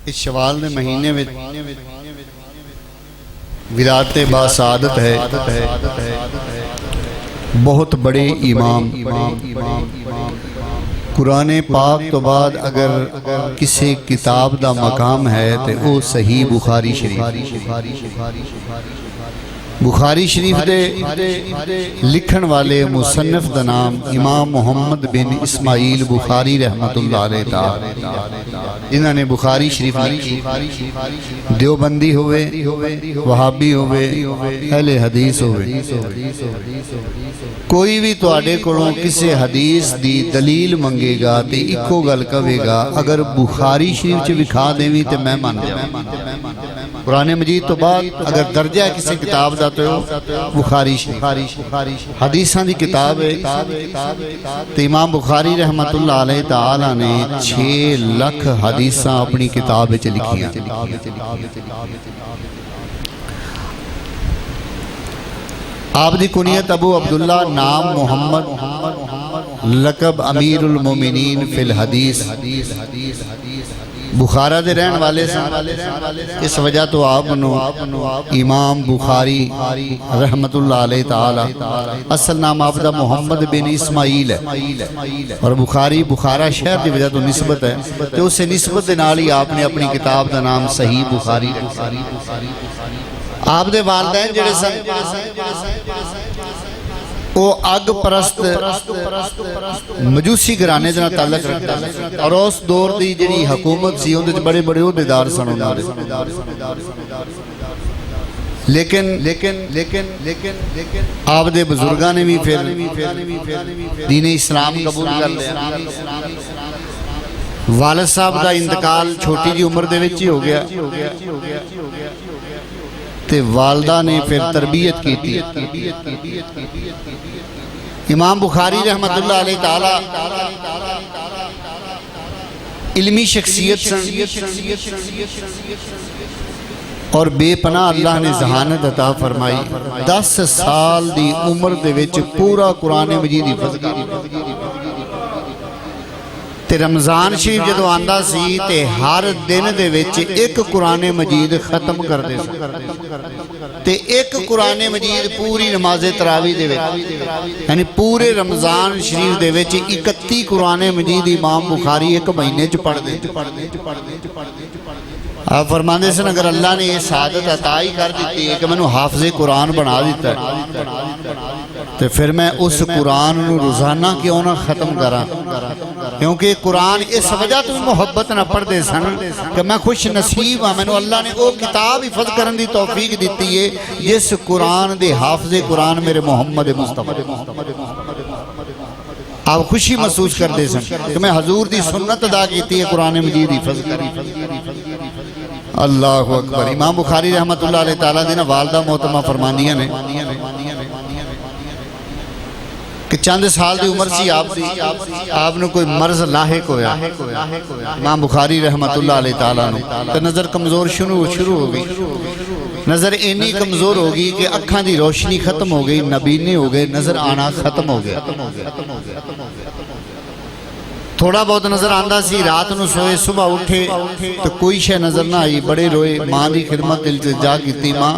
इस शवाल के महीने में विलादत बासादत है। बहुत बड़े इमाम कुरान पाक तो बाद अगर किसी किताब का मकाम है तो वो सही बुखारी शरीफ। बुखारी शरीफ दे लिखण वाले मुसन्निफ दा नाम इमाम मुहम्मद बिन इस्माइल बुखारी रहमतुल्लाह अलैह ताला। इन्होंने बुखारी शरीफ लिखी। देवबंदी होवे, वहाबी होवे, अहले हदीस होवे, कोई भी तुहाडे कोलों किसी हदीस दी दलील मंगेगा तो इको गल कहेगा, अगर बुखारी शरीफ च विखा देवी तो मैं मान जाऊं। कुरान मजीद तो बाद अगर दर्जा है किसी किताब का तो बुखारी शरीफ हदीसां दी किताब है। तो इमाम बुखारी रहमतुल्लाह अलैह ताला ने 6 लाख हदीसां अपनी किताब में लिखियां। आप दी कुनियत अबू अब्दुल्ला, नाम मोहम्मद, लकब अमीरुल मोमिनीन फिल हदीस। बुखारा दे रहने वाले सन, इस वजह तो आप इमाम बुखारी रहमतुल्लाह अलैह ताला। असल नाम आपका मोहम्मद बिन इस्माइल है और बुखारी बुखारा शहर की वजह तो निस्बत है, तो उस निस्बत के नाल ही आपने अपनी किताब का नाम सही बुखारी रखा। आप दे वालिदैन जिहड़े सन वो अग परस्त मजूसी घराने के ताल्लुक रखते और उस दौर की जी हुकूमत सी उहदे बड़े बड़े ओहदेदार सन। लेकिन आप दे बुजुर्गां ने भी फिर दीन इस्लाम कबूल कर लिया। वालिद साहब का इंतकाल छोटी जी उम्र दे विच ही हो गया ते वालदा ने फिर तरबियत की। इमाम बुखारी रहमतुल्लाह अलैह ताला इल्मी शख्सियत और बेपनाह अल्लाह ने जहानत अता फरमाई। 10 साल दी उम्र दे विच पूरा कुरान मजीद हिफ्ज़ कर ते रमज़ान शरीफ जदों आंदा सी ते हर दिन दे विच एक कुरान मजीद खत्म करदे सी ते एक कुरान मजीद पूरी नमाज तरावी दे विच, यानी पूरे रमज़ान शरीफ दे विच 31 कुरान मजीद इमाम बुखारी एक महीने च पढ़दे। आप फरमाते सन अगर अल्लाह ने यह सादत अता ही कर दी है कि मैनू हाफिज़े कुरान बना दिता तो फिर मैं उस कुरान नू रोज़ाना क्यों ना खत्म करा, क्योंकि कुरान इस वजह तो मुहब्बत न पढ़ते सन कि मैं खुश नसीब हाँ, मैनू अल्लाह ने वो किताब हिफज करने की तौफीक दी है जिस कुरान दे हाफिज़े कुरान मेरे मुहम्मद मुस्तफा। आप खुशी महसूस करते सन कि मैं हजूर की सुन्नत अदा की है, कुरान मजीद हिफज करी। अल्लाहु अकबर। इमाम बुखारी रहमतुल्लाह अलैह ताला दी ना वालदा मोहतरमा फरमानियां ने कि चंद साल की उम्र सी आपने कोई मर्ज लाहिक होया। इमाम बुखारी रहमतुल्लाह अलैह ताला नु ते नज़र कमज़ोर शुरू हो गई। नज़र इन्नी कमज़ोर हो गई कि अखां की रोशनी खत्म हो गई, नबीने हो गए, नज़र आना खत्म हो गया। थोड़ा बहुत नजर आंदा सी, रात को सोए सुबह उठे तो कोई शय नजर ना आई, बड़े रोए, माँ की खिदमत इल्तिजा की। माँ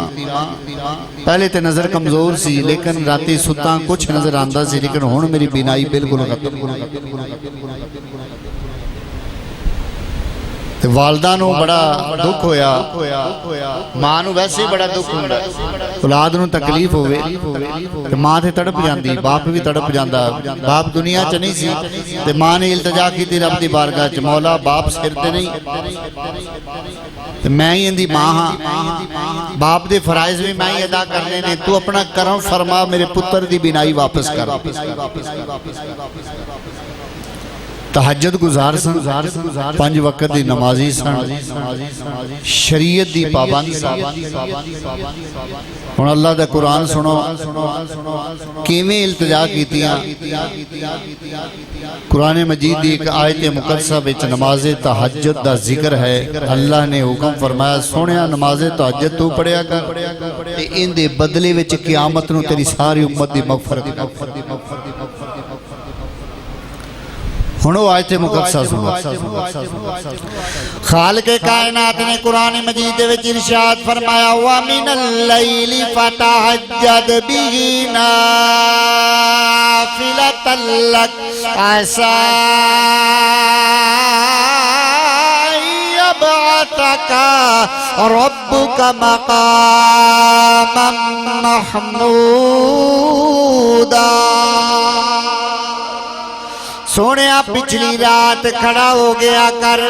पहले तो नजर कमजोर सी लेकिन राती सुता कुछ नजर आंदा सी, लेकिन हुण मेरी बिनाई बिल्कुल खत्म। वालदा नू बड़ा दुख होया, मां नू वैसे ही बड़ा दुख होंदा, औलाद नू तकलीफ होवे ते मां ते तड़प जांदी, बाप भी तड़प जांदा। बाप दुनिया च नहीं सी ते मां ने इल्तिजा की रब दी बारगाह च, मौला बाप सिर ते नहीं ते मैं ही इहदी मां हां, बाप दे फराइज भी मैं ही अदा करने ने, तू अपना करम फरमा, मेरे पुत्र दी बिनाई वापस कर। तहज्जुद गुजार सन, 5 वक्त की नमाजी सन, शरीयत की पाबंद सन। हुण अल्लाह दा कुरान सुनो किवें इल्तिजा कीतियां। कुरान मजीद की एक आयत मुकद्दसा विच नमाज तहज्जुद दा जिक्र है। अल्लाह ने हुक्म फरमाया, सोहणिया नमाज तहज्जुद तू पढ़िया कर ते इहदे बदले विच क़यामत नूं तेरी सारी उम्मत दी मगफरत। हुण वो आयत मुकद्दसा सुनो। खालिक कायनात ने कुरान मजीद दे विच इरशाद फरमाया व मिनल लैली फतहज्जद बिही नाफिलतल लक असा यबअतका रब्बुका मकामम महमूदा। सोने पिछली रात खड़ा हो गया कर,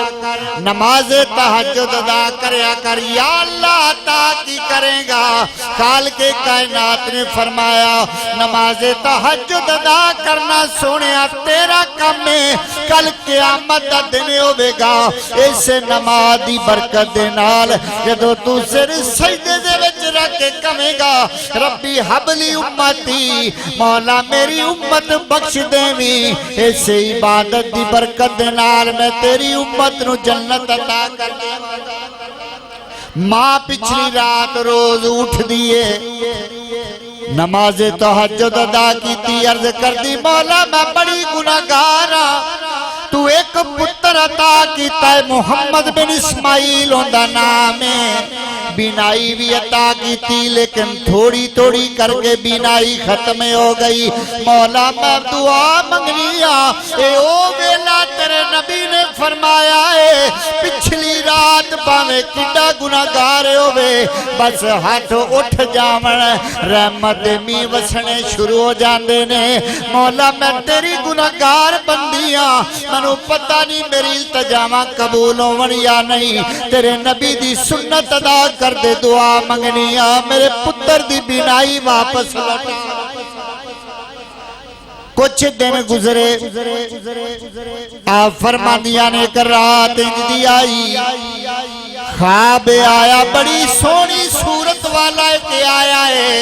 नमाज तहज्जुद अदा करया कर। या अल्लाह अता की करेगा? खाल के कायनात ने फरमाया नमाज तहज्जुद अदा करना सोने तेरा काम है, कल क़यामत दा दिन होवेगा। इस नमाज दी बरकत दे नाल जदों तू सिर सजदे दे विच रख के कहेगा रब्बी हबली उम्मती, मौला मेरी उम्मत बख्श देवी। इस इबादत दी बरकत दे नाल मैं तेरी उम्मत नू जन्नत अता कर देवांगा। मां पिछली रात रोज उठ दिए नमाज तहज्जुद अदा कीती, अर्ज करदी मौला मैं बड़ी गुनाहगार हां, तू एक पुत्र अता कीता है मुहम्मद बिन इस्माइल उनदा नाम है। बिनाई भी अता की थी लेकिन थोड़ी थोड़ी करके बिनाई खत्म हो गई। मौला मैं दुआ मंगनी ए ओ वेला तेरे नबी ने फरमाया है पिछली रात भावे किड्डा गुनाहगार होवे बस हाथ उठ जावन रहमत मी वसने शुरू हो जाते ने। मौला मैं तेरी गुनाहगार बंदी हां, मैनू पता नहीं मेरी इल्तजामा कबूल होवन या नहीं। तेरे नबी दी सुन्नत अदा कर दे, दुआ मंगनी आ मेरे पुत्र दी बिनाई वापस लौटा। कुछ दिन गुजरे आप फरमानिया ने एक रात इंदी आई, ख्वाब आया बड़ी सोहनी सूरत वाला एक आया है,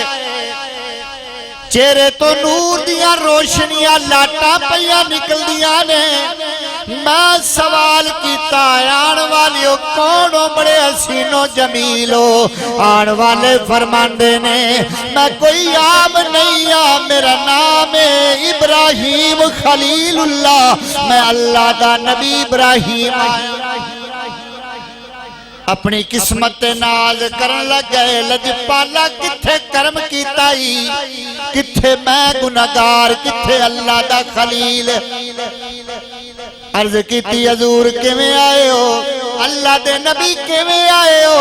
चेहरे तो नूर दिया रोशनियां लाटा पईयां निकलदियां ने। मैं सवाल किया आन वालियों कौन हो? बड़े हसीनो जमीलो। आन वाले फरमांदे ने मैं कोई आम नहीं आ, मेरा नाम है इब्राहिम खलीलुल्लाह, मैं अल्लाह दा नबी इब्राहिम। अपनी किस्मत नाज करन लग गए, लजपाला किथे कर्म कीता ही, किथे मैं गुनाहगार, किथे अल्लाह दा खलील। अर्ज की हजूर किवें आए हो? अल्लाह दे नबी किवें आए हो?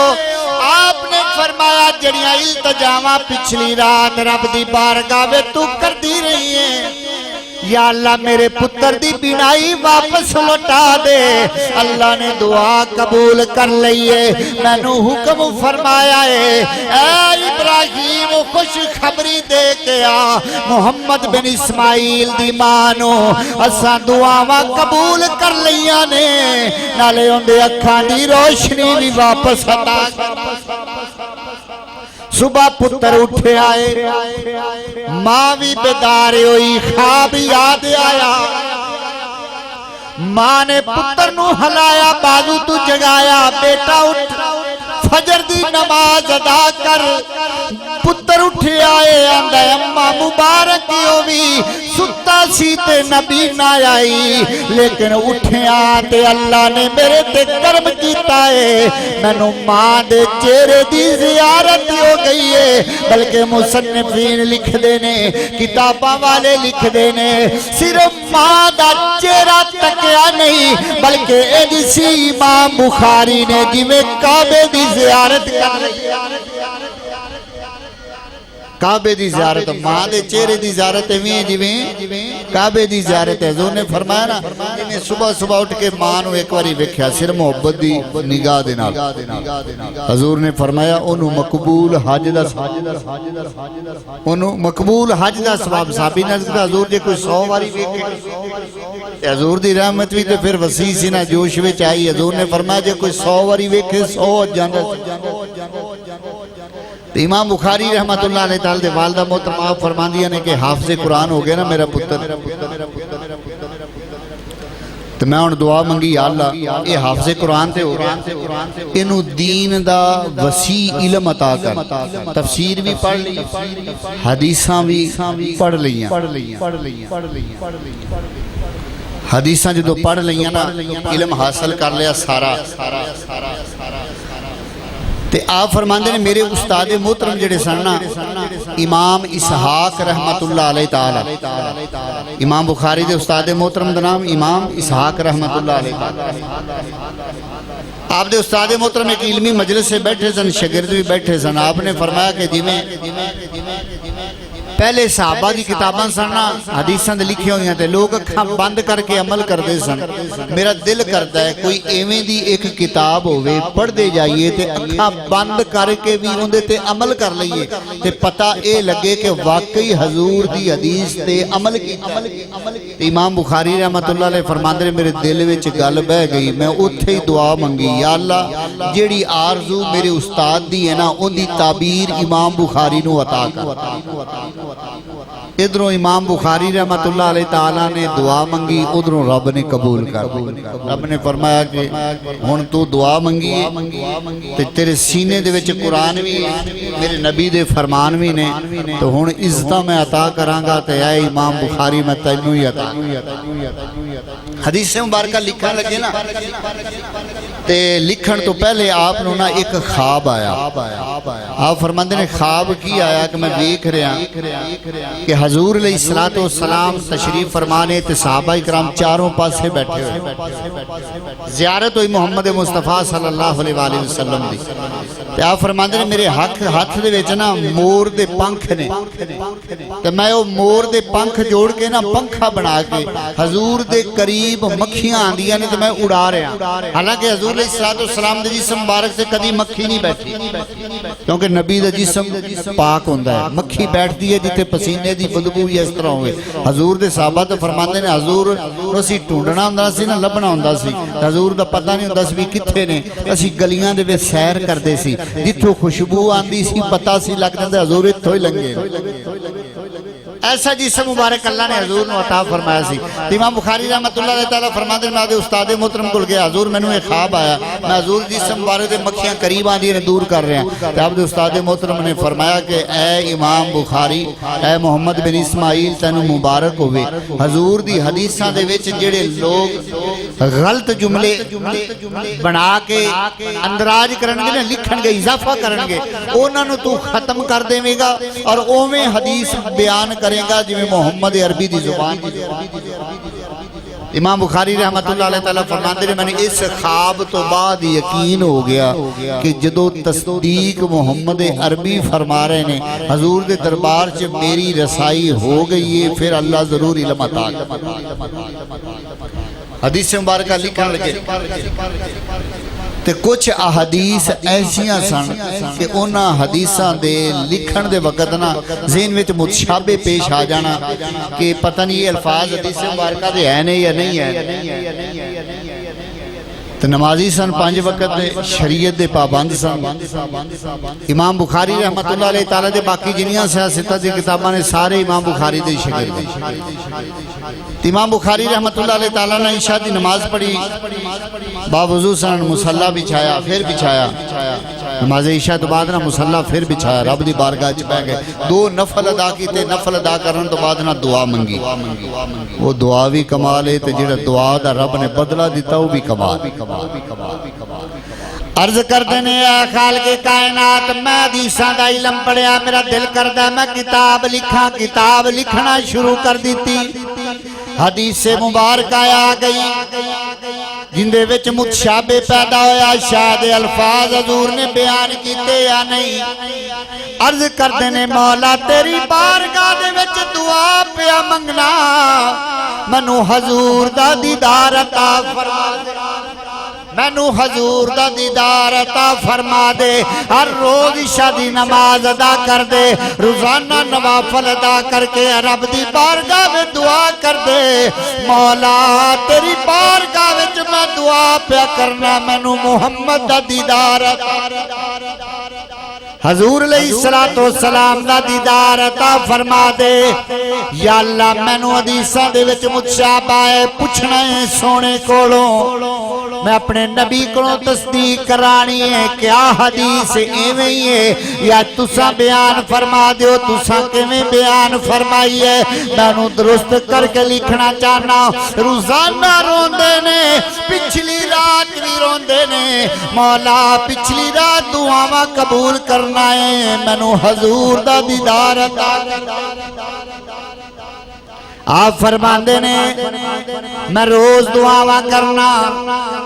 आपने फरमाया जड़ियां इल्तजामा पिछली रात रब दी बारगाह में तू करदी रही है, या अल्लाह मेरे पुत्र दी बिनाई वापस लौटा दे। अल्लाह ने दुआ कबूल कर ली है, मैनू हुक्म फरमाया है ऐ इब्राहिम खुश खबरी दे के आ मुहम्मद बिन इस्माइल दी मानो असा दुआवां कबूल कर लिया ने, नाले उनके अखां दी रोशनी भी वापस अता। सुबह पुत्र उठे आए, मां भी बेदार हुई, ख्वाब याद आया। मां ने पुत्र नू हलाया, बाजू तू जगाया, बेटा उठ फजर दी नमाज अदा कर। पुत्र उठे आए, आंदा अम्मा मुबारक होवी, सुता सी ते नबी ना आई, लेकिन उठिया ते अल्लाह ने मेरे ते कर्म कीता है, मैनू मां दे चेहरे दी जियारत हो गई है। बल्कि मुसन्निफीन लिखदे ने, किताबां वाले लिखदे ने, सिर्फ मां दा चेहरा तकिया नहीं बल्कि इसी इमाम बुखारी ने जिवें काबे दी जियारत कर ली। काबे दी जियारत मां दे चेहरे दी जियारत एवें जिवें काबे दी जियारत है। हजूर ने फरमाया ना इन्हें सुबह सुबह उठ के मां नू एक बारी वेख्या सिर मोहब्बत दी निगाह दे नाल। हजूर ने फरमाया ओनू मकबूल हज दा ओनू मकबूल हज दा सवाब साबी ने कहा हजूर जे कोई 100 बारी वेखे हजूर दी रहमत भी ते फिर वसी सी ना जोश विच आई। हजूर ने फरमाया जे कोई 100 बारी वेखे 100 जांदा। इमाम बुखारी रहमतुल्लाह अलैह ताला दे वालदा मोहतरमा फरमांदियां ने कि हाफिज़ कुरान हो गया ना मेरा पुत्र, तो मैं हुण दुआ मंगी या अल्लाह ये हाफिज़ कुरान ते हो गया, इनू दीन दा वसी इल्म अता कर। तफसीर भी पढ़ ली, हदीसां भी पढ़ लियां। हदीसां जो पढ़ लिया ना, इलम हासिल कर लिया सारा, ते आप फरमाते ने मेरे उस्ताद मोहतरम जिहड़े सन ना, इमाम इसहाक रहमतुल्लाह अलैहि ताला, इमाम बुखारी दे उस्ताद मोहतरम दा नाम इमाम इसहाक रहमतुल्लाह अलैहि ताला। आप दे उस्ताद मोहतरम एक इल्मी मजलिस से बैठे सन, शागिर्द भी बैठे सन। आपने फरमाया कि जिमें पहले सहाबा की किताबां सन ना, हदीसां दे लिखी हुई ते लोग अखां बंद करके अमल करते सन। मेरा दिल करता है कोई एवें दी एक किताब होवे, पढ़ते जाइए ते अखां बंद करके भी उहदे ते अमल कर लईए ते पता ये लगे कि वाकई हजूर दी हदीस ते अमल की। इमाम बुखारी रहमतुल्लाह अलैह फरमांदे ने मेरे दिल विच गल बह गई, मैं उत्थे ही दुआ मंगी, या अल्लाह जेड़ी आरजू मेरे उस्ताद दी है ना, उहदी ताबीर इमाम बुखारी नूं अता कर। इधरों इमाम बुखारी रहमतुल्लाह अलैहि ताला ने दुआ मंगी, उधरों रब ने कबूल कर। रब ने फरमाया कि हुण तू दुआ मंगी है ते तेरे सीने दे विच कुरान भी है, मेरे नबी दे फरमान भी ने, तो हुण इज्जत मैं अता करांगा ते ऐ इमाम बुखारी मैं तैनूं ही अता। हदीस मुबारक लिखण लगे ना, ते लिखण तो पहले आप ना एक ख्वाब आया। आप फरमाते ने ख्वाब की आया कि मैं वेख रहा कि हजूर अलैहिस्सलातु वस्सलाम तशरीफ फरमाने ते सहाबा इकराम चारों पासे बैठे हुए, ज़ियारत हुई मोहम्मद मुस्तफ़ा सल्लल्लाहु अलैहि वसल्लम दी। ते आप फरमाते ने मेरे हथ दे विच ना मोर दे पंख ने, ते मैं वो मोर दे पंख जोड़ के ना पंखा बना के हजूर दे करीब मक्खियां आंदियां ने ते मैं उड़ा रहा। हालांकि हजूर अलैहिस्सलातु वस्सलाम दे जिस्म मुबारक से कभी मक्खी नहीं बैठी, क्योंकि नबी दा जिस्म पाक होंदा है। मक्खी बैठती है जिथे पसीने दी बदबू भी इस तरह होवे। हजूर दे सहाबा तो फरमाते ने हजूर असीं ढूंढना हुंदा सी ना, लभना हुंदा सी, हजूर दा पता नहीं हुंदा सी भी किथे ने। असीं गलियां दे विच सैर करदे सी, जिथों खुशबू आंदी सी पता सी लग जांदा हजूर इत्थों ही लंघे। ऐसा जिस्म मुबारक अल्लाह ने हजूर नूं अता फरमाया सी। इमाम बुखारी रहमतुल्लाह अलैहि तआला फरमाते मैं उस्ताद मोहतरम कोल गया, हजूर मैनूं एक ख्वाब आया, मैं हजूर जिस्म मुबारक दे मक्खियां करीब आंदी ने दूर कर रहे हैं। ते आप उस्ताद मोहतरम ने फरमाया कि ए इमाम बुखारी, ए मोहम्मद बिन इस्माइल तैनूं मुबारक होवे, हजूर दी हदीसां दे विच जिहड़े लोग गलत जुमले बना के अंदराज करनगे ना, लिखणगे, इजाफा करनगे, उन्हां नूं तू खत्म कर देवेगा और ओवें हदीस बयान करेगा जिवें मोहम्मद अरबी दी जुबान। इमाम बुखारी रहमतुल्लाह अलैहि तआला फरमाते हैं मैंने इस ख्वाब तो बाद यकीन हो गया कि जदों तस्दीक मोहम्मद अरबी फरमा रहे ने हजूर दे दरबार च मेरी रसाई हो गई है, फिर अल्लाह जरूर इल्म अता हदीस मुबारक लिखण लगे। ते कुछ अहदीस ऐसियां सन कि उन्हां हदीसां दे लिखण दे वक्त ना ज़हन विच मुतशाबे पेश आ जाना कि पता नहीं ये अल्फाज हदीस मुबारक दे है नहीं या नहीं है। तो नमाजी सन, 5 वक्त दे शरीयत दे पाबंद सन। इमाम बुखारी रहमतुल्लाह अलैहि तआला दे बाकी जिन्नियां सियासत दी किताबां ने सारे इमाम बुखारी दे शागिर्द। इमाम बुखारी रहमतुल्लाह अलैहि तआला ने इशा दी नमाज पढ़ी, बावजूद सन मुसल्ला बिछाया, फिर बिछाया, नमाज इशा तो बाद ना मुसल्ला फिर बिछाया, रब दी बारगाह च बैठ गए, 2 नफल अदा कीते, नफल अदा करन तो बाद ना दुआ मंगी। वो दुआ भी कमाल है, ते जेड़ा दुआ दा रब ने बदला दिता वो भी कमाल। अर्ज करते ने खाल के कायनात, मैं हदीसां दा इल्म पढ़िया, मेरा दिल करदा मैं किताब लिखा, किताब लिखना शुरू कर दी। हदीस मुबारक आ गई जिंदे विच मुतशाबे पैदा होया, शायद अल्फाज हजूर ने बयान कीते या नहीं। अर्ज करते ने मौला तेरी बारगाह दे विच दुआ पिया मंगना, मैनू हजूर दा दीदार अता फरमा दे, मैनू हजूर दा दीदार अता फरमा दे। हर रोज इशा दी नमाज अदा कर दे, रोजाना नवाफल अदा करके रब दी बारगाह में दुआ कर दे। मौला तेरी बारगाह विच मैं दुआ पिया करना, मैनू मुहम्मद दा दीदार अता। हजूर अलैहिस्सलातो सलाम दा दीदार अता फरमा दे। या अल्लाह मैनू हदीसां दे विच मुशाबा है, पुछना है सोने कोलों, मैं अपने नबी कोलों तस्दीक करानी है, क्या हदीस इवें ही है या तुसा बयान फरमा दो, तुसा किवें बयान फरमाई है, मैनू दुरुस्त करके लिखना चाहना। रोजाना रोंदे ने, पिछली रात भी रोंदे ने, मौला पिछली रात दुआवां कबूल करना है, मैनू हजूर दा दीदार अता। आप फरमाते ने मैं रोज दुआवां करना,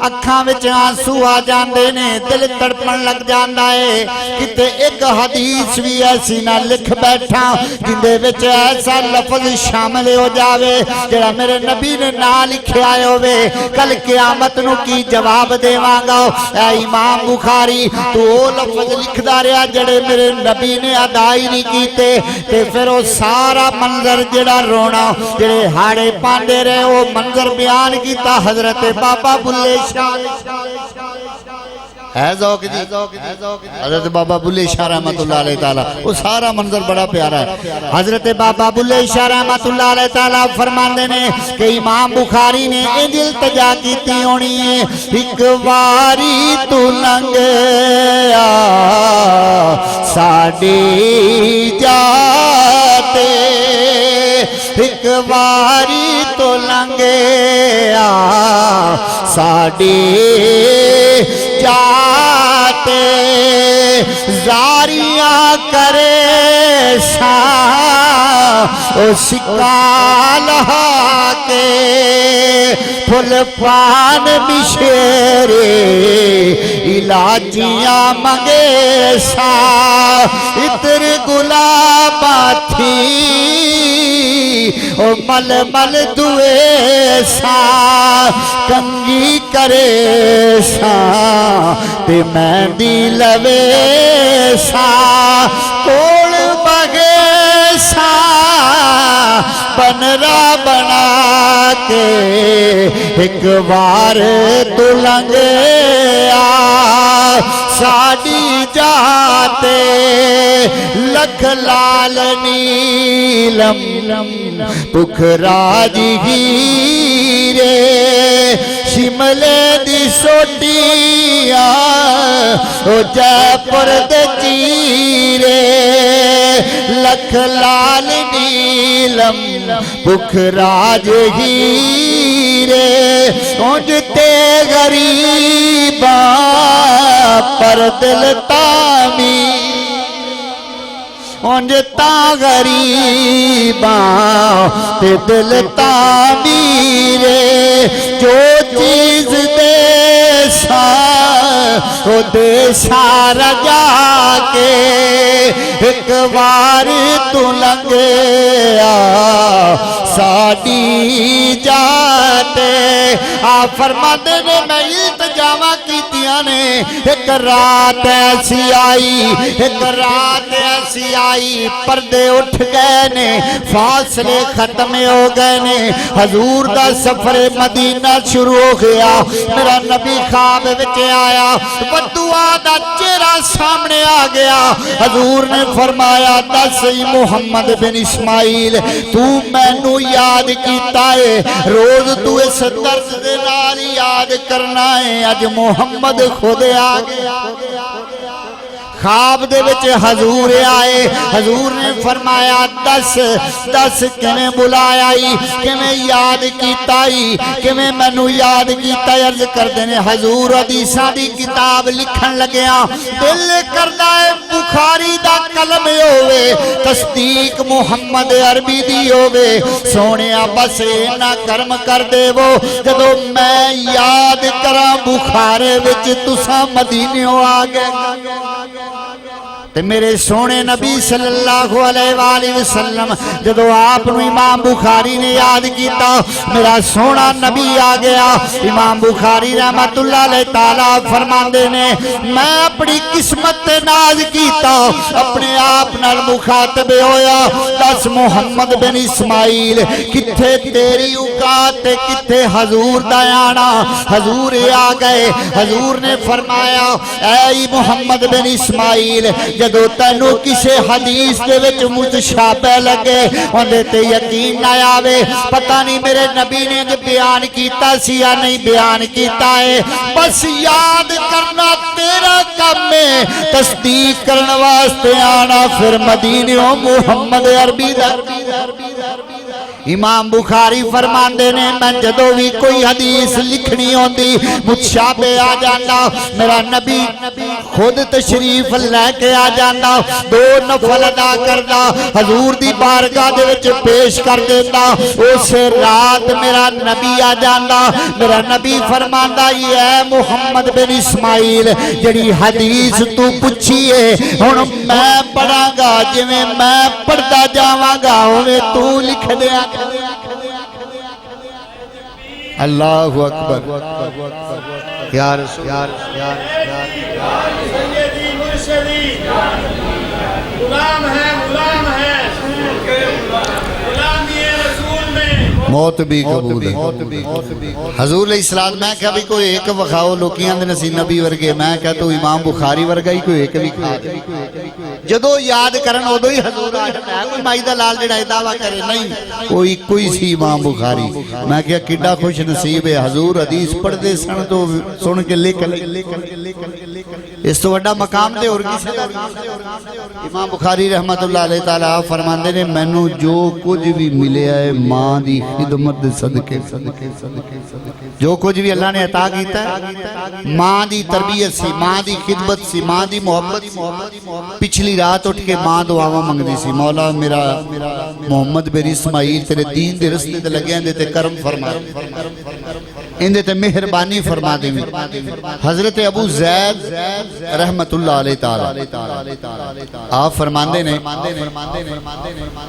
अखां विच आंसू आ जाते ने, दिल तड़पन लग जाता है, किते एक हदीस भी ऐसी ना लिख बैठा जिंदे विच ऐसा लफज शामिल हो जावे जेड़ा मेरे नबी ने ना लिखिया होवे। कल क़यामत नूं की जवाब देवांगा, ऐ इमाम बुखारी तू ओ लफज लिखदा रहा जेड़े मेरे नबी ने अदा ही नहीं कीते। ते फिर वो सारा मंजर जेड़ा रोना जेड़े हाड़े पांडे रहे वो मंजर बयान किया हजरत बाबा बुल्ले शाह है ज़ौक़ जी, हजरत बाबा बुल्ले शाह रहमतुल्लाह अलैहि ताला, वो सारा मंजर बड़ा प्यारा है। हजरत बाबा बुल्ले शाह रहमतुल्लाह अलैहि ताला फरमाते ने कि इमाम बुखारी ने इंज इल्तिजा कीती होनी है, एक वारी तू लंघया साडी जाते, एक वारी तो लंघया साडी जाते, जारियां करे सा ओ सिक्का लहा के, फुल पान बिशेरे इलाजियां मंगे सा, इतर गुलाबा थी ओ मल मल दुए सा, कंगी करे सा ते मेहंदी लवे सा, कोल बगे सा बनरा बना के, एक बार तू लंघया साडी जाते, लख लाल नीलम पुखराज हीरे, शिमले दी सोटिया ओ जयपुर दे चीरे, लख लाल नीलम पुखराज हीरे, उंजते गरीबा पर दिल तामी, उंजता गरीबा ते दिल तामीरे, जो चीज देसा ओ देसा रजा के, एक बार तू लंघया साडी जाते। आ फरमाते ने मैं इल्तिजावां कीतियां ने, एक रात ऐसी आई, एक रात ऐसी आई, पर्दे उठ गए ने, फासले खत्म हो गए ने, हजूर दा सफर मदीना शुरू हो गया। मेरा नबी ख्वाब विच आया, बदुआ दा चेहरा सामने आ गया। हजूर ने फरमाया दस मुहम्मद बिन इस्माइल तू मैनू याद कीता है, रोज तू इस दर्द दे नाल याद करना है। अज मुहम्मद खुद आ गया। ख्वाब दे विच हजूर आए, हजूर ने फरमाया दस दस किवें बुलाया, किवें याद कीता, किवें मैनू याद कीता। अर्ज करदे ने हजूर हदीसां दी किताब लिखण लग्या, दिल करदा है बुखारी दा कलम होवे, तस्दीक मुहम्मद अरबी दी होवे। सोनिया बस इन्ना कर्म कर देवो, जदों मैं याद करा बुखारे विच तुसां मदीनेओ आ गए। ते मेरे सोने नबी सल्लल्लाहु अलैहि वसल्लम जदों आपनू इमाम बुखारी ने याद किया, मेरा सोना नबी आ गया। इमाम बुखारी रहमतुल्लाह अलैहि ताला फरमाते ने मैं अपनी किस्मत ते नाज किया, अपने आप नाल मुखातब होया। दस मुहम्मद बिन इस्माइल किथे तेरी औकात ते किथे हजूर दा आना। हजूर आ गए। हजूर ने फरमाया ऐ मुहम्मद बिन इस्माइल जदों तैनू किसे हदीस दे विच मुतशाबह लगे उहदे ते यकीन ना आवे पता नहीं मेरे नबी ने बयान कीता सी या नहीं बयान कीता है बस याद करना तेरा काम है तस्दीक करने वास्ते आना फिर मदीने मुहम्मद अरबी इमाम बुखारी फरमाते ने मैं जदों भी कोई हदीस लिखनी होती मुतशाबे आ जाता मेरा नबी खुद तशरीफ लैके आ जाता दो नफल अदा करता हजूर दी बारगाह दे विच पेश कर देता उस रात मेरा नबी आ जाता मेरा नबी फरमांदा ये मुहम्मद बिन इस्माइल जिहड़ी हदीस तू पुछी है हुण मैं पढ़ांगा जिवें मैं पढ़दा जावांगा उवें तू लिख दिया अल्लाहु अकबर या रसूल सैयदी मुर्शिदी गुलाम है गुलामी रसूल में मौत भी कबूल है हजूर अलैहिस्सलाम मैं क्या भी कोई एक वखाओ लोकियां दे नसीब नबी वर्गे मैं क्या तो इमाम बुखारी वर्गा ही कोई एक भी खा जदों याद करन उदों ही हजूर आ जाता है कोई माई दा लाल जेड़ा दावा करे नहीं कोई कोई सी इमाम बुखारी मैं क्या किड्डा खुश नसीब है हजूर हदीस पढ़दे सन तो सुन के लिख इस तो वड्डा मकाम ते और किसे दा इमाम बुखारी रहमतुल्लाह अलैहि ताला फरमांदे ने मैनू जो कुछ भी मिलिया है मां दी खिदमत दे सदके जो कुछ भी अल्लाह ने अता कीता है मां दी तरबियत सी मां दी खिदमत सी मां दी मोहब्बत पिछली रात उठ के मां दुआवां मंगदी सी मौला मेरा मोहम्मद बिन इस्माइल तेरे दीन दे रस्ते ते लगे इंदे ते करम फरमा इंदे ते मेहरबानी फरमा दे हजरत अबू जैद रहमतुल्लाह अलैहि ताला आप फरमांदे ने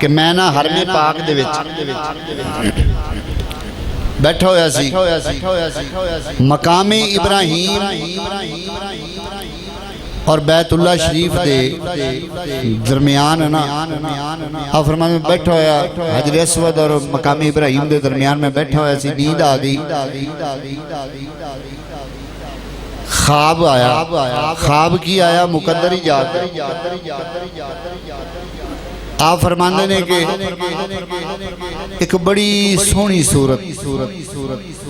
कि मैं ना हरमे पाक दे विच बैठा होया सी मकामे इब्राहीम और बैतुल्ला शरीफ दे दरमियान ना आप फरमाते बैठा होया हजर अस्वद और मकामी इब्राहिम दे दरमियान में बैठा होया सी नींद आ गई ख्वाब आया ख्वाब की आया मुकद्दर ही जात आप फरमाते ने कि एक बड़ी सोहनी सूरत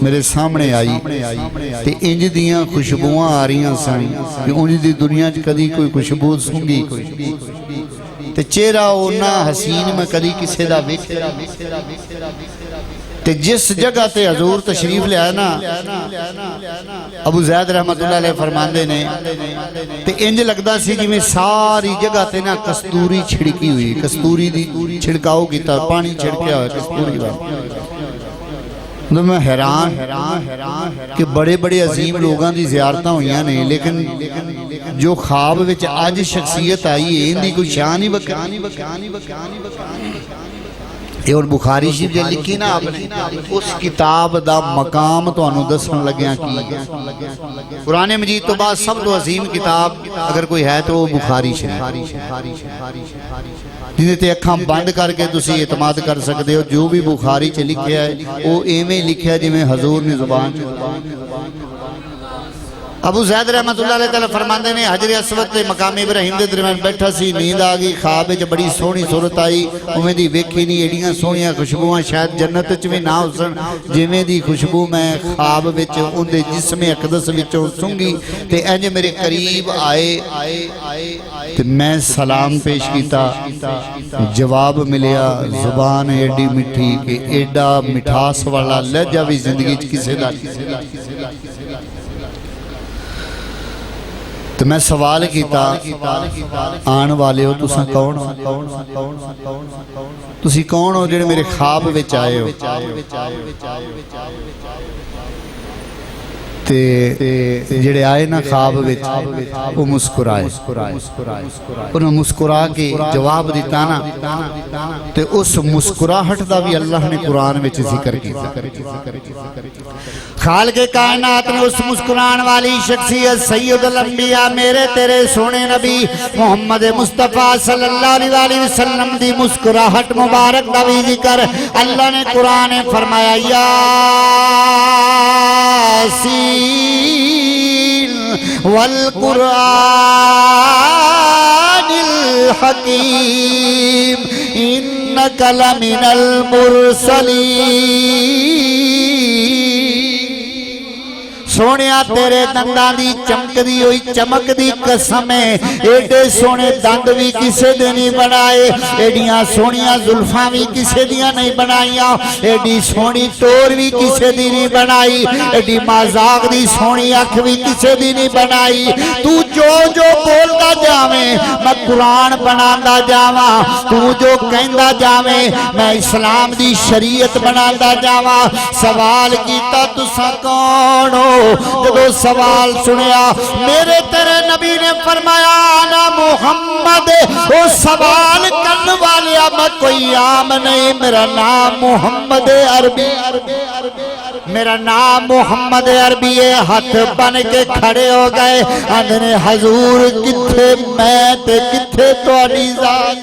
मेरे सामने आई ते इंज दियां खुशबुआं आ रही सन कि उंज दी दुनिया च कदी कोई खुशबू सूंघी ते चेहरा ओना हसीन मैं कदी किसे दा वेखिया ते जिस जगह ते हजूर तशरीफ लिया ना अबू जैद रहमतुल्लाह अलैह फरमांदे ने ते इंज लगदा सी जिवें सारी जगह ते ना कस्तूरी छिड़की हुई कस्तूरी दी छिड़काव कीता पानी छिड़किया हुआ कस्तूरी दा तो मैं हैरान कि बड़े बड़े अजीम लोगों की जियारत हुई ने लेकिन जो ख्वाब विच अज शख्सियत आई है इनकी कोई शान ही ये और बुखारी शरीफ जो लिखी ना आपने उस किताब दा मकाम तुहानू दसन लग्या कि कुरान मजीद तो बाद सब तो अजीम किताब अगर कोई है तो वो बुखारी शरीफ जिन्हें ते अखां बंद करके तुसी एतमाद कर सकते हो जो भी बुखारी च लिखा है वो इवें लिखा जिवें हजूर ने जुबान अबू जैद रहमतुल्लाह अलैह तआला फरमाते ने हजर अस्वद ते मकाम इब्राहिम के दरमियान बैठा सी नींद आ गई ख्वाब विच बड़ी सोहनी सूरत आई उवें दी वेखी नहीं एडियां सोहनियां खुशबुआं शायद जन्नत च भी ना होसन जिवें दी खुशबू मैं ख्वाब विच उहदे जिस्म अकदस विचों सूंघी ते इंज मेरे करीब आए ते मैं सलाम पेश किया जवाब मिलिया जुबान एडी मिठी कि एडा मिठास वाला लहजा भी जिंदगी च किसे दा तो मैं सवाल किया आने वाले हो तुसा कौन हो तुसी कौन हो जिहड़े मेरे ख्वाब विच आए हो ते जिहड़े आए ना ख्वाब विच वो मुस्कुराए उन्होंने मुस्कुरा के जवाब दिता ना ते उस मुस्कुराहट का भी अल्लाह ने कुरान विच जिक्र किया खालिक़े कायनात ने उस मुस्कुरान वाली शख्सियत सैयदुल अंबिया मेरे तेरे सोने नबी मोहम्मद मुस्तफा सल्लल्लाहु अलैहि वसल्लम दी मुस्कुराहट मुबारक का भी जिक्र अल्लाह ने कुरान में फरमाया यासीन वल कुरानिल हकीम इन्नका लमिनल मुरसलीन। सोनिया तेरे दंदां दी चमकदी हुई चमक दी कसम है, एडे सोने दंद भी किसे दे नहीं बनाए, एडियां सोनिया जुल्फां भी किसे दियां नहीं बनाईया, एडी सोनी टोर भी किसे दी नहीं बनाई, एडी मजाक दी सोनी अख भी किसे दी नहीं बनाई। तू जो जो बोलदा जावे मैं कुरान बनांदा जावा, तू जो कहंदा जावे मैं इस्लाम दी शरीयत बनांदा जावा। सवाल कीता तुसा कौन हो, जब सवाल सुनिया मेरे तेरे नबी ने फरमाया ना मुहम्मद। वो सवाल करने वाले मैं कोई आम नहीं, मेरा नाम मोहम्मद अरबी, मेरा नाम मोहम्मद अरबी है। हाथ बन के खड़े हो गए, आंदे हजूर किथे मैं ते किथे तुहाडी जात।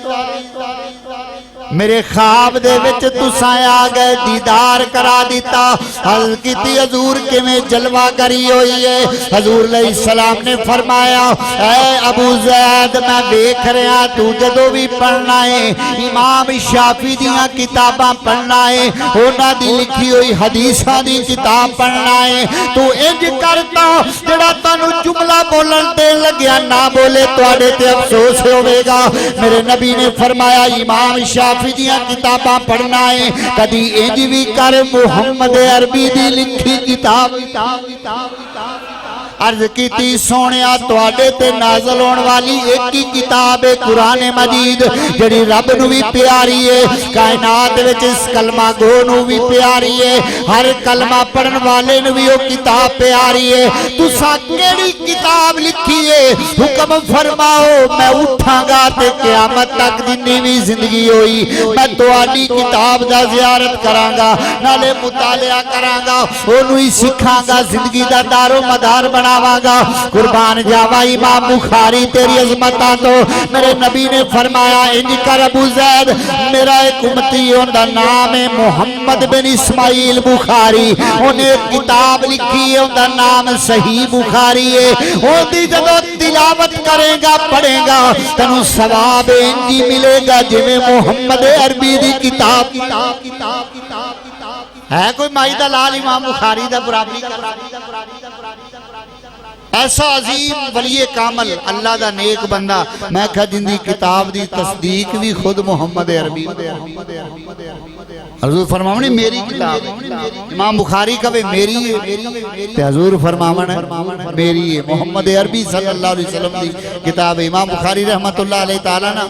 मेरे ख्वाब दे विच तुसां आ गए, दीदार करा दिता। हल कीती हजूर किवें जलवा करी हुई है। हजूर अलैहिस्सलाम ने फरमाया ऐ अबू ज़ैद मैं वेख रहा तू जदों भी पढ़ना है इमाम शाफी दियां किताबां पढ़ना है, उन्हां दी लिखी हुई हदीसां दी किताब पढ़ना है। तू इंज करता जेड़ा तैनूं जुमला बोलन देन लग्या ना बोले तुहाडे ते अफसोस होवेगा। मेरे नबी ने फरमाया इमाम शाफी किताबां पढ़ना है, कदी इंज भी कर मुहम्मद अरबी दी लिखी किताब। अर्ज की सोनिया तुहाडे ते नाज़िल होने वाली एक ही किताब है कुरान मजीद, जिहड़ी रब नूं भी प्यारी है, कायनात विच इस कलमा गो नूं भी प्यारी है, हर कलमा पढ़न वाले नूं भी वो किताब प्यारी है। तुसां केड़ी किताब लिखी है? हुक्म फरमाओ मैं उठांगा ते क़यामत तक जिन्नी भी जिंदगी होई मैं तुहाडी किताब दा ज़ियारत करांगा, नाले मुतालिया करांगा, ओनूं ही सिखांगा, जिंदगी दा दारो मदार बना कुर्बान जावा इमाम बुखारी तेरी अजमतां तो। मेरे नबी ने फरमाया इंज कर अबू ज़ैद मेरा एक उम्मती उनका नाम है मुहम्मद बिन इस्माइल बुखारी, उन्हें किताब लिखी है उनका नाम सही बुखारी है। ओदी जदों तिलावत करेगा पढ़ेगा तेनू सवाब इंज मिलेगा जिवें मुहम्मद अरबी दी किताब है। कोई माई दा लाल इमाम बुखारी दा बराबरी कर ऐसा अजीम वलिए कामल अल्लाह दा नेक बंदा मैं कहा जिंदी किताब दी तस्दीक भी खुद मुहम्मद अरबी। हजूर फरमावने मेरी किताब, इमाम बुखारी कहे मेरी है ते हजूर फरमावन मेरी है। मुहम्मद अरबी सल्लल्लाहु अलैहि वसल्लम दी किताब है। इमाम बुखारी रहमतुल्लाह अलैहि ताला ना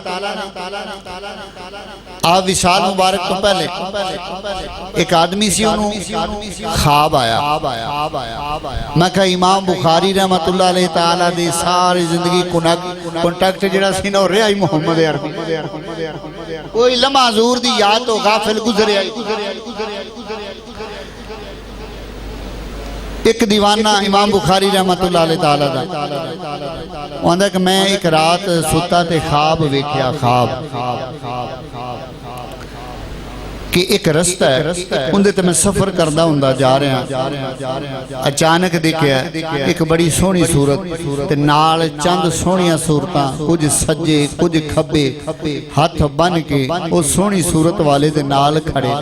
आप विशाल मुबारक तो पहले एक आदमी सी ख्वाब आया। मैं कहा इमाम बुखारी रहमतुल्लाह अलैहि ताला दी सारी जिंदगी कॉन्टैक्ट जिहड़ा सी ना रहा ही मुहम्मद अरबी। कोई लम्हा हजूर दी याद तो गाफिल गुजरिया। एक दीवाना इमाम बुखारी रहमतुल्लाह अलैहि ताला दा आंदा कि मैं एक रात सुता ते ख्वाब वेख्या, ख्वाब कि एक रस्ता है उंदे ते मैं सफर करदा हुंदा जा रहा, अचानक देखिया एक बड़ी सोहनी सूरत ते नाल चंद सोहनियां सूरतां, कुछ सज्जे कुछ खब्बे हाथ बन के उस सोहनी सूरत वाले दे नाल खड़े।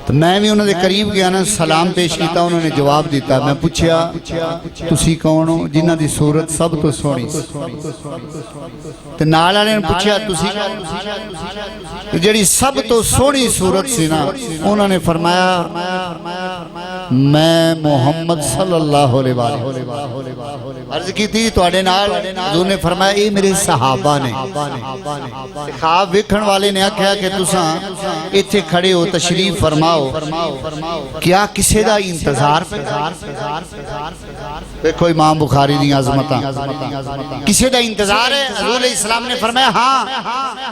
तो मैं भी उन्होंने करीब गया ना, सलाम पेश किया, उन्होंने जवाब दिता। मैं पूछया तुसी कौन हो? जिन्हां दी सूरत सब तो सोहनी। ते नाल वाले ने पूछया तुसी जिहड़ी सब तो सोहनी सूरत सी ना, उन्होंने फरमाया मैं मोहम्मद सल्लल्लाहु अलैहि वसल्लम। अर्ज की थी तुहाडे नाल, हुजूर ने फरमाया ये मेरे सहाबा ने। ख्वाब वेखण वाले ने आख्या कि तुसां इत्थे खड़े हो तशरीफ फरमाओ, क्या किसी का इंतजार? देखो इमाम बुखारी दी अज़मतां, किसी का इंतजार है? हज़ूर अलैहिस्सलाम ने फरमाया हाँ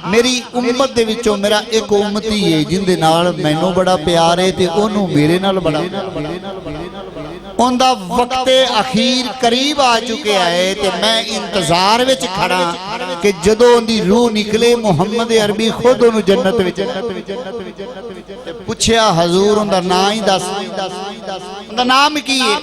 मेरी उम्मत दे विचों मेरा एक उम्मती है जिंदे नाल मैनू बड़ा प्यार है ते ओनू मेरे नाल बड़ा। उनका वक्त अखीर करीब आ चुके है ते मैं इंतजार विच खड़ा कि जदों उनकी रूह निकले मुहम्मद अरबी खुद उन्होंने जन्नत विच पूछया हजूर उनका नाम ही दस, उनका नाम की है?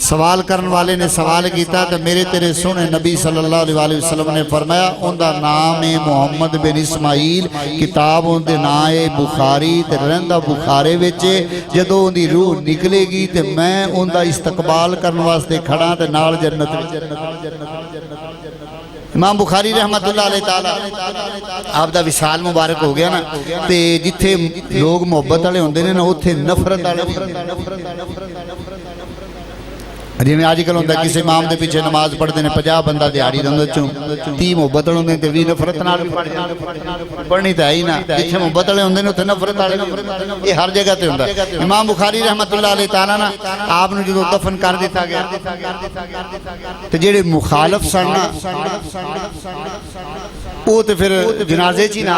सवाल करने वाले ने सवाल किया तो मेरे तेरे सोने नबी सल्लल्लाहु अलैहि वसल्लम ने फरमाया उनका नाम है मुहम्मद बिन इस्माइल, किताब उनके नाम है बुखारी ते रहंदा बुखारे विच। जदों उनकी रूह निकलेगी तो मैं उनका इस्तकबाल करने वास्ते खड़ा ते नाल जन्नत। इमाम बुखारी रहमतुल्लाह अलैह ताला आप दा विसाल मुबारक हो गया ना, ते जिथे लोग मुहब्बत वाले होंदे ने ना उत्थे नफरत वाले जिवें अजकल होंदा किसी इमाम के पीछे नमाज पढ़ते हैं 50 बंदा दिहाड़ी दे चों 30 मुहब्बत वाले होंदे ते 20 नफरत नाल भी पढ़ जांदे। पढ़नी तो है ही ना, जिथे मुहब्बत वाले होंदे ने उत्थे नफरत वाले, ये हर जगह ते हुंदा। इमाम बुखारी रहमतुल्लाह अलैह ताला ना आप नूं जदों दफन कर दिता गया ते जेहड़े मुखालफ सन ना वो तो फिर जनाजे च ही ना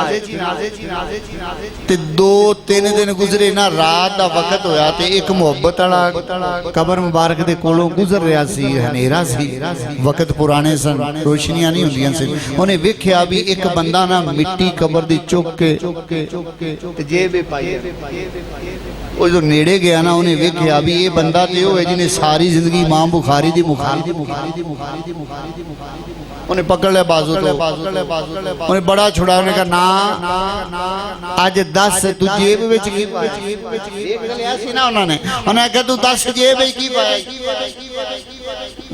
ते 2-3 दिन गुजरे ना, रात का वक्त होया ते एक मुहब्बत वाला कबर मुबारक दे कोलों गुजर रहा सी, हनेरा सी, वक्त पुराने सन, रोशनियां नहीं होंदियां सी। उन्हें वेख्या भी एक बंदा ना मिट्टी कबर दी चुक के जेब पाई, वो जो नेड़े गया ना उन्हें वेख्या भी ये बंदा तो है जिन्हें सारी जिंदगी इमाम बुखारी दी उन्हें पकड़ लिया बाजू तो, उन्हें बड़ा छुड़ा, उन्हें कहा ना अज दस तू जेब विच की पाया सी ना, उन्होंने आख्या तू दस जेब विच की पाया,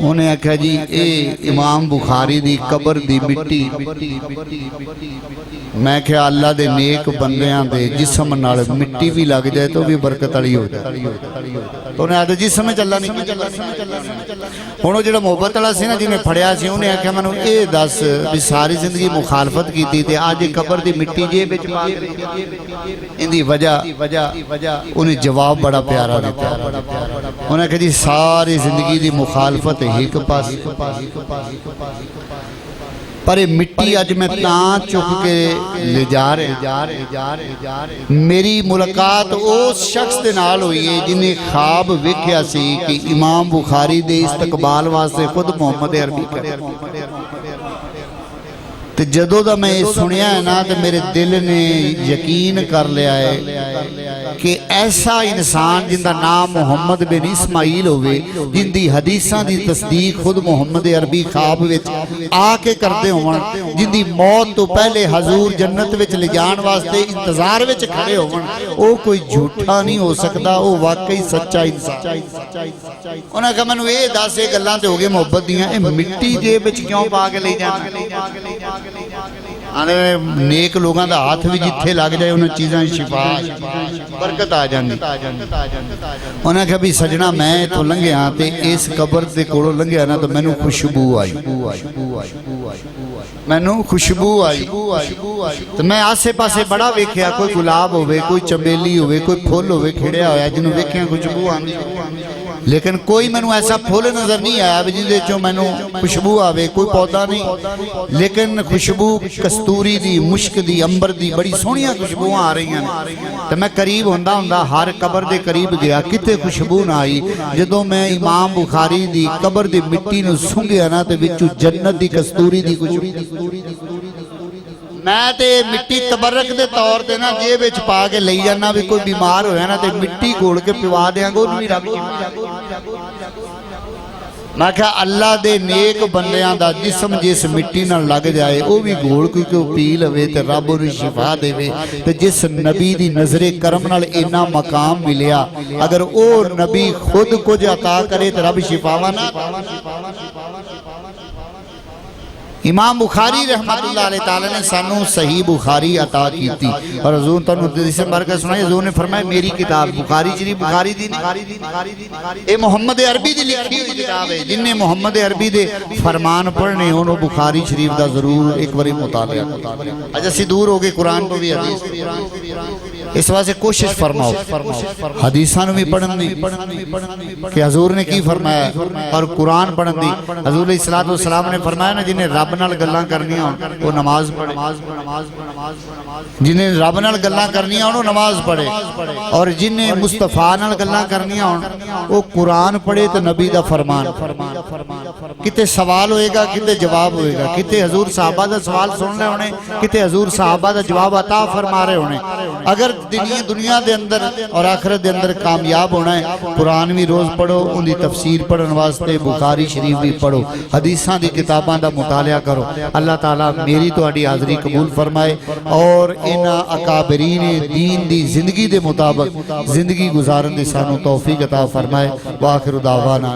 उन्हें आख्या जी ए इमाम बुखारी दी कबर दी मिट्टी। मैं क्या अल्लाह दे नेक बंदियां दे जिस्म नाल मिट्टी भी लग जाए तो भी बरकत वाली हो जाए, तो उन्हें आदे जिस्म चला नहीं। हुण जो मुहब्बत वाला सी ना जिन्हें फड़िया सी उन्हें आख्या मैनूं ये दस भी सारी जिंदगी मुखालफत की ते अज कबर दी मिट्टी जेब विच पा के इंदी वजह उन्हें जवाब बड़ा प्यारा दिता। उन्हें आख्या जी सारी जिंदगी दी मुखालफत एक पास, पर ये मिट्टी अज मैं चुक के ले जा रहा। मेरी मुलाकात उस शख्स के नाल हुई है जिन्हें ख्वाब वेख्या सी कि इमाम बुखारी दे इस्तकबाल वास्ते खुद मुहम्मद अरबी करे। तो जदों दा मैं सुनिया है ना तो मेरे दिल ने यकीन कर लिया है कि ऐसा इंसान जिंदा नाम मुहम्मद बिन इस्माइल होवे, जिंदी हदीसां दी तस्दीक खुद मुहम्मद अरबी ख्वाब विच आके करते होवन, जिंदी मौत तो पहले हजूर जन्नत विच ले जाण वास्ते इंतजार विच खड़े होवन, वो कोई झूठा नहीं हो सकता, वो वाकई सच्चा इंसान। उन्हें कहा मैनूं ये दस ये गल्लां ते हो गई मुहब्बत दियां, ये मिट्टी जेब विच क्यों पा के ले जाना? आने नेक लोगों का हाथ भी जिथे लग जाए उन्हें चीज़ां शिफा बरकत आ जाती। उन्हें कहा भी सजना मैं इतों लंघिया तो इस कबर के कोलों लंघिया ना तो मैनू खुशबू आई, मैनू खुशबू आई। तो मैं आसे पासे बड़ा वेख्या, कोई गुलाब होवे, कोई चमेली होवे, कोई फुल होवे खिड़िया होया जिन्होंने वेख्या खुशबू आती, लेकिन कोई मैनू ऐसा फुल नजर नहीं आया जिंदे चों मैनू खुशबू आवे, कोई पौधा नहीं। लेकिन खुशबू कस्तूरी दी, मुश्क दी, अंबर दी बड़ी सोहनियां खुशबू आ रही हैं। तो मैं करीब होंदा होंदा हर कबर के करीब गया, किते खुशबू ना आई। जदों मैं इमाम बुखारी दी कबर दी मिट्टी नूं सूंघिया ना तो विचों जन्नत दी कस्तूरी दी खुशबू, मैं ते मिट्टी तबरक दे तौर ते ना जेब विच पा के ले जाना, भी कोई बीमार होया ना तो मिट्टी घोल के पिवा देंगे उन्होंने भी रब। मैं क्या अल्लाह दे नेक बंदियां दा जिस्म जिस मिट्टी नाल लग जाए वो भी घोल क्योंकि पी लवे तो रब उन्हें शिफा देवे। तो जिस नबी दी नजरे करम नाल इन्ना मकाम मिलिया, अगर वो नबी खुद कुछ अता करे तो रब शिफावा ना। इमाम बुखारी रहमतुल्लाह अलैह ताला ने सानू सही बुखारी अता की और हजूर तुहानू हदीस बरकत सुनाई। हजूर ने फरमाया मेरी किताब बुखारी शरीफ बुखारी दी ये मुहम्मद अरबी दी लिखी हुई किताब है, जिन्हें मुहम्मद अरबी दे फरमान पढ़ने उन्होंने बुखारी शरीफ का जरूर एक बारी मुताबिया। अच्छा सी दूर हो गए कुरान को भी हदीस इस वास्ते कोशिश फरमाओ हदीसां नूं भी पढ़न दी कि हजूर ने की फरमाया और कुरान पढ़न दी। हजूर अलैहिस्सलातु वस्सलाम ने फरमाया ना जिन्हें रब नाल गल्लां करनियां होण वो नमाज पढ़े, जिन्हें रब नाल गल्लां करनियां होण वो नमाज पढ़े, और जिन्हें मुस्तफा नाल गल्लां करनियां होण वो कुरान पढ़े तो नबी दा फरमान। किते सवाल होएगा किते जवाब होएगा, किते हजूर साहबा दा सवाल सुन रहे होने, किते हजूर साहबा दा जवाब अता फरमा रहे होने। अगर दुनिया दे अंदर और आखिरत दे अंदर कामयाब होना है, कुरान भी रोज़ पढ़ो, उनकी तफसीर पढ़ने वास्ते बुखारी शरीफ भी पढ़ो, हदीसां दी किताबां दा मुतालिया करो। अल्लाह ताला मेरी तुहाडी हाज़री कबूल फरमाए और इन्हां अकाबरीन दीन दी जिंदगी दे मुताबिक जिंदगी गुजारन दी सानू तौफीक अता फरमाए। वाखिर दावाना